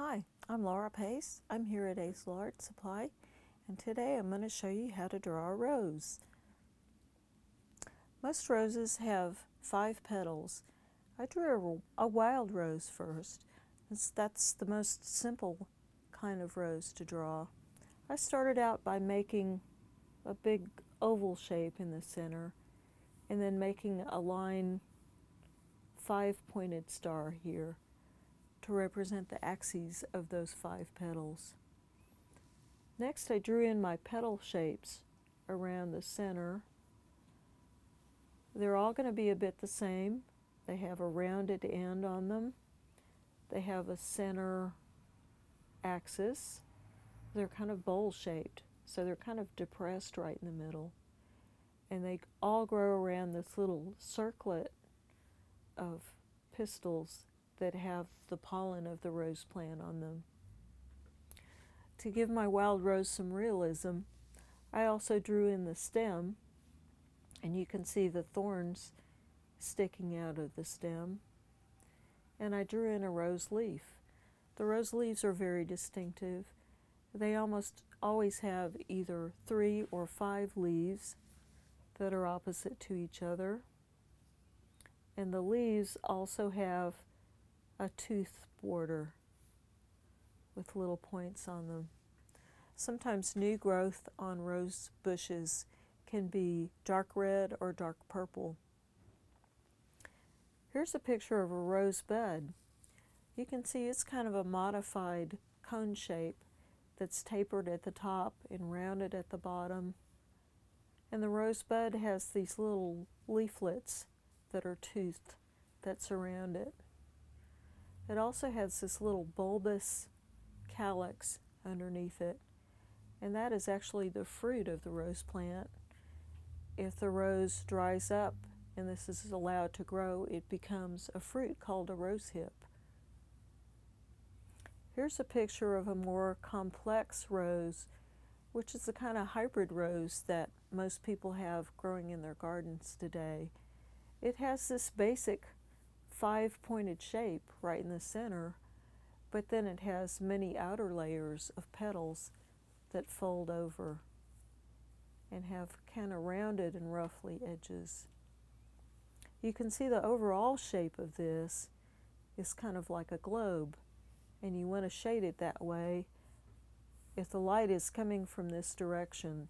Hi, I'm Laura Pace. I'm here at Ace Art Supply, and today I'm going to show you how to draw a rose. Most roses have 5 petals. I drew a wild rose first. That's the most simple kind of rose to draw. I started out by making a big oval shape in the center, and then making a line 5-pointed star here to represent the axes of those 5 petals. Next, I drew in my petal shapes around the center. They're all going to be a bit the same. They have a rounded end on them. They have a center axis. They're kind of bowl-shaped, so they're kind of depressed right in the middle. And they all grow around this little circlet of pistils that have the pollen of the rose plant on them. To give my wild rose some realism, I also drew in the stem, and you can see the thorns sticking out of the stem. And I drew in a rose leaf. The rose leaves are very distinctive. They almost always have either 3 or 5 leaves that are opposite to each other. And the leaves also have a tooth border with little points on them. Sometimes new growth on rose bushes can be dark red or dark purple. Here's a picture of a rose bud. You can see it's kind of a modified cone shape that's tapered at the top and rounded at the bottom. And the rose bud has these little leaflets that are toothed that surround it. It also has this little bulbous calyx underneath it, and that is actually the fruit of the rose plant. If the rose dries up and this is allowed to grow, it becomes a fruit called a rose hip. Here's a picture of a more complex rose, which is the kind of hybrid rose that most people have growing in their gardens today. It has this basic 5-pointed shape right in the center, but then it has many outer layers of petals that fold over and have kind of rounded and ruffly edges. You can see the overall shape of this is kind of like a globe, and you want to shade it that way. If the light is coming from this direction,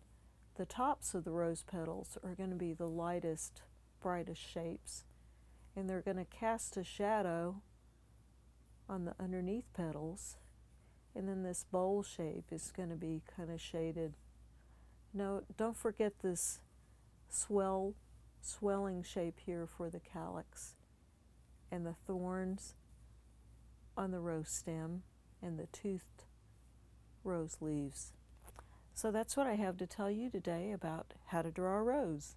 the tops of the rose petals are going to be the lightest, brightest shapes, and they're going to cast a shadow on the underneath petals, and then this bowl shape is going to be kind of shaded. No, don't forget this swelling shape here for the calyx, and the thorns on the rose stem, and the toothed rose leaves. So that's what I have to tell you today about how to draw a rose.